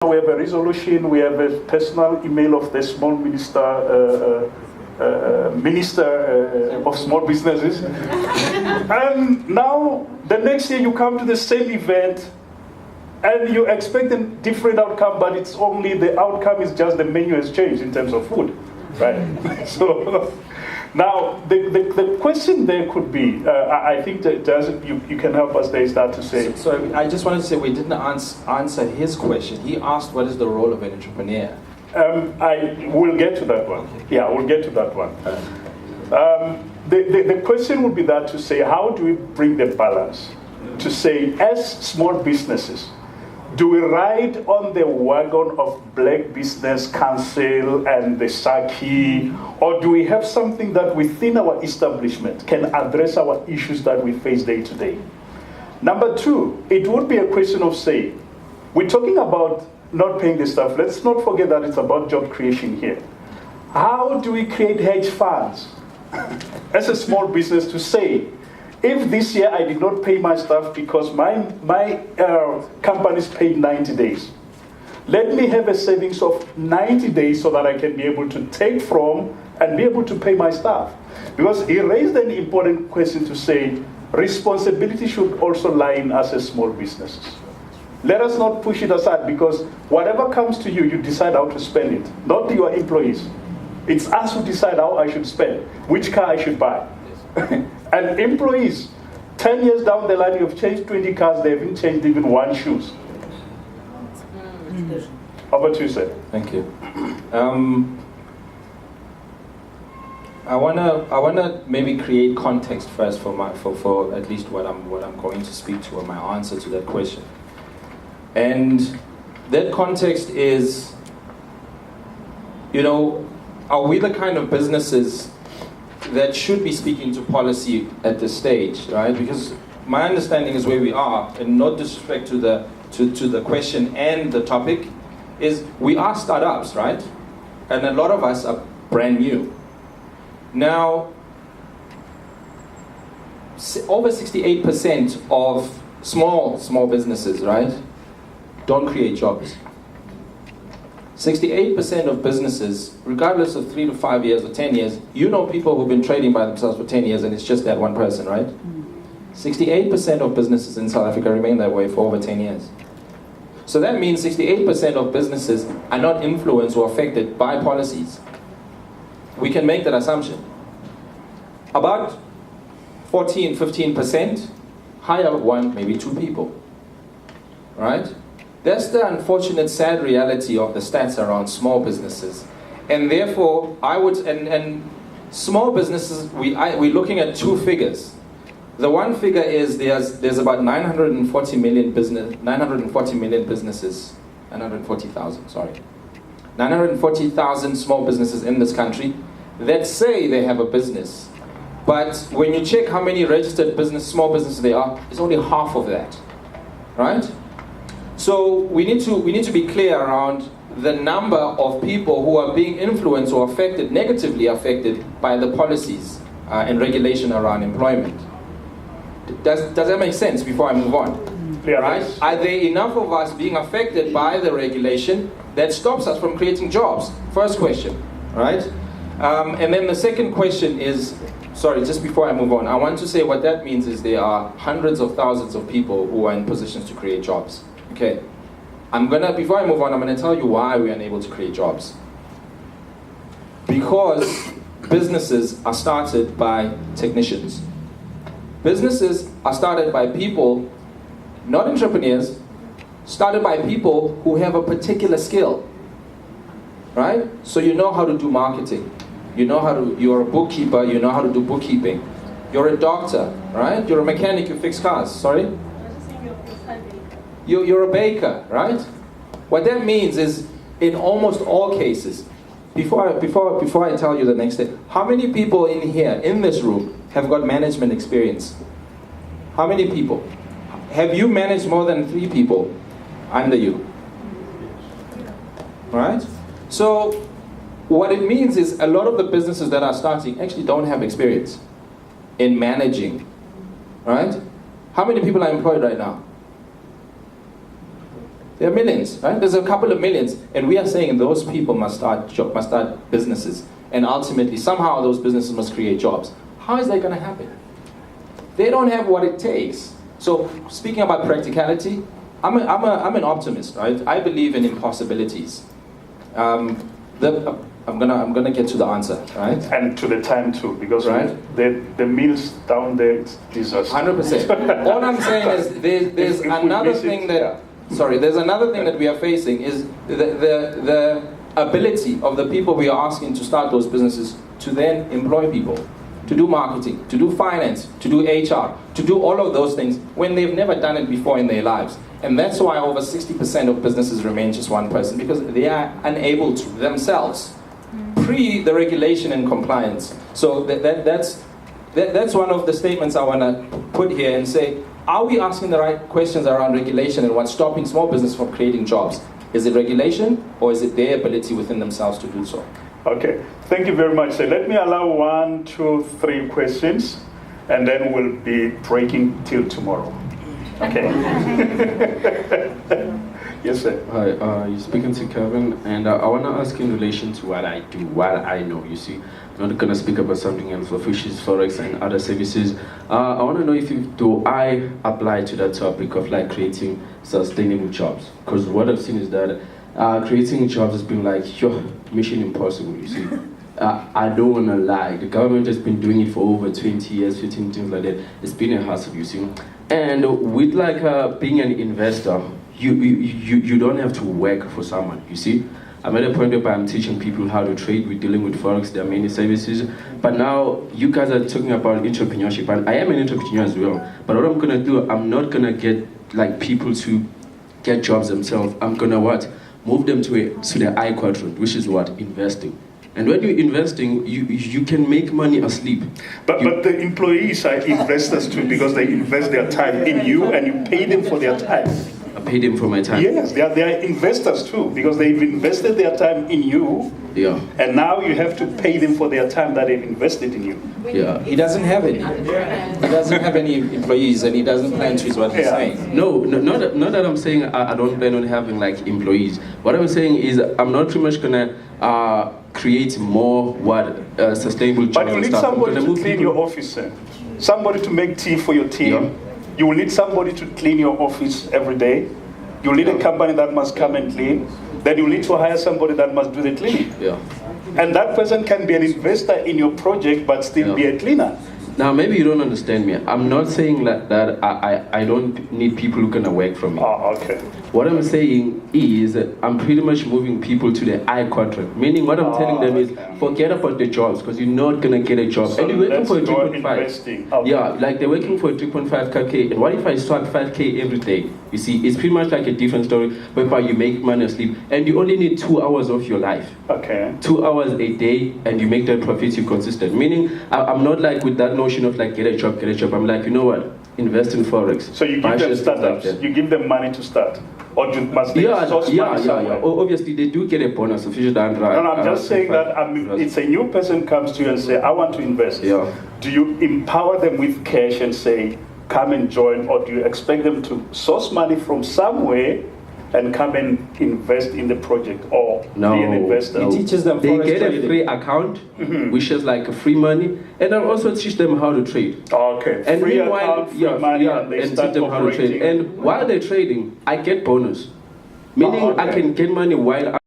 We have a resolution, we have a personal email of the small minister of small businesses. And now, the next year you come to the same event and you expect a different outcome, but it's only the outcome is just the menu has changed in terms of food, right? So now the question there could be, I think that you can help us there, start to say. So I just wanted to say we didn't answer his question. He asked what is the role of an entrepreneur? I will get to that one. Yeah, we'll get to that one. The question would be that to say, how do we bring the balance? To say, as small businesses, do we ride on the wagon of Black Business Council and the Ntsoaki, or do we have something that within our establishment can address our issues that we face day to day? Number two, it would be a question of say, we're talking about not paying the staff. Let's not forget that it's about job creation here. How do we create hedge funds as a small business to say, if this year I did not pay my staff because my company's paid 90 days, let me have a savings of 90 days so that I can be able to take from and be able to pay my staff. Because he raised an important question to say, responsibility should also lie in us as small businesses. Let us not push it aside, because whatever comes to you, you decide how to spend it, not your employees. It's us who decide how I should spend, which car I should buy. And employees, 10 years down the line, you've changed 20 cars, they haven't changed even one shoes. Over to you, sir. Thank you. I wanna maybe create context first for at least what I'm going to speak to, or my answer to that question. And that context is, are we the kind of businesses that should be speaking to policy at this stage, right? Because my understanding is where we are, and no disrespect to the question and the topic, is we are startups, right? And a lot of us are brand new. Now, over 68% of small businesses, right, don't create jobs. 68% of businesses, regardless of 3 to 5 years or 10 years, people who've been trading by themselves for 10 years and it's just that one person, right? 68% of businesses in South Africa remain that way for over 10 years. So that means 68% of businesses are not influenced or affected by policies. We can make that assumption. About 14, 15% hire one, maybe two people, right? That's the unfortunate, sad reality of the stats around small businesses. And therefore, and small businesses, we're looking at two figures. The one figure is there's about 940 million businesses, 940,000 small businesses in this country that say they have a business. But when you check how many registered small businesses there are, it's only half of that, right? So we need to be clear around the number of people who are being influenced or negatively affected by the policies and regulation around employment. Does that make sense before I move on? Yeah, right? Are there enough of us being affected by the regulation that stops us from creating jobs? First question, right? And then the second question is, just before I move on, I want to say what that means is there are hundreds of thousands of people who are in positions to create jobs. Okay, before I move on, I'm gonna tell you why we're unable to create jobs. Because businesses are started by technicians. Businesses are started by people, not entrepreneurs, started by people who have a particular skill, right? So you know how to do marketing. You're a bookkeeper, you know how to do bookkeeping. You're a doctor, right? You're a mechanic, you fix cars, sorry? You're a baker, right? What that means is, in almost all cases, before I tell you the next thing, how many people in here, in this room, have got management experience? How many people? Have you managed more than 3 people under you? Right? So, what it means is a lot of the businesses that are starting actually don't have experience in managing, right? How many people are employed right now? There are millions, right? There's a couple of millions, and we are saying those people must start businesses, and ultimately somehow those businesses must create jobs. How is that going to happen? They don't have what it takes. So speaking about practicality, I'm an optimist, right? I believe in impossibilities. I'm gonna get to the answer, right? And to the time too, because right? the meals down there, it's disaster. 100%. All I'm saying is there's another thing that, there's another thing that we are facing is the ability of the people we are asking to start those businesses to then employ people, to do marketing, to do finance, to do HR, to do all of those things when they've never done it before in their lives. And that's why over 60% of businesses remain just one person, because they are unable to themselves pre the regulation and compliance. So that's one of the statements I want to put here and say, are we asking the right questions around regulation and what's stopping small business from creating jobs? Is it regulation, or is it their ability within themselves to do so? Okay, thank you very much. So let me allow 1, 2, 3 questions, and then we'll be breaking till tomorrow. Okay. Yes, sir. Hi, you're speaking to Kevin, and I want to ask in relation to what I do, what I know. You see, I'm not going to speak about something else, which is Forex and other services. I want to know do I apply to that topic of like creating sustainable jobs? Because what I've seen is that creating jobs has been like, mission impossible, you see. I don't want to lie. The government has been doing it for over 20 years, 15 things like that. It's been a hassle, you see. And with like being an investor, you don't have to work for someone, you see. I'm at a point where I'm teaching people how to trade. We're dealing with Forex, there are many services. But now you guys are talking about entrepreneurship, and I am an entrepreneur as well. But what I'm gonna do, I'm not gonna get like people to get jobs themselves. I'm gonna move them to the I quadrant, which is investing. And when you're investing, you can make money asleep. But the employees are investors too, because they invest their time in you and you pay them for their time. I pay them for my time. Yes, they are investors too, because they've invested their time in you. Yeah. And now you have to pay them for their time that they've invested in you. Yeah. He doesn't have any. He doesn't have any employees, and he doesn't plan to, is what he's saying. No, not that I'm saying I don't plan on having like employees. What I'm saying is I'm not too much gonna create more sustainable jobs. But you need somebody to clean your office, sir. Somebody to make tea for your team. Yeah. You will need somebody to clean your office every day. You will need a company that must come and clean. Then you need to hire somebody that must do the cleaning. Yeah. And that person can be an investor in your project, but still be a cleaner. Now, maybe you don't understand me. I'm not saying that I don't need people who can work for me. Oh, okay. What I'm saying is I'm pretty much moving people to the I quadrant. Meaning what I'm telling them is forget about the jobs, because you're not going to get a job. So and you're working for a 3.5. Okay. Yeah, like they're working for a 3.5K. And what if I start 5K every day? You see, it's pretty much like a different story whereby you make money asleep and you only need 2 hours of your life. Okay. 2 hours a day, and you make that profit, you're consistent. Meaning, I'm not like with that notion of like get a job. I'm like, you know what? Invest in Forex. So you give them startups, you give them money to start. Or must they source money somewhere? Obviously, they do get a bonus. No, I'm just saying that it's a new person comes to you and say, I want to invest. Yeah. Do you empower them with cash and say, come and join, or do you expect them to source money from somewhere and come and invest in the project, or be an investor? He teaches them. They get a free account, which is like free money, and I'll also teach them how to trade. Okay, and free account, free money, and they start teach them how to trade. And while they're trading, I get bonus, meaning I can get money while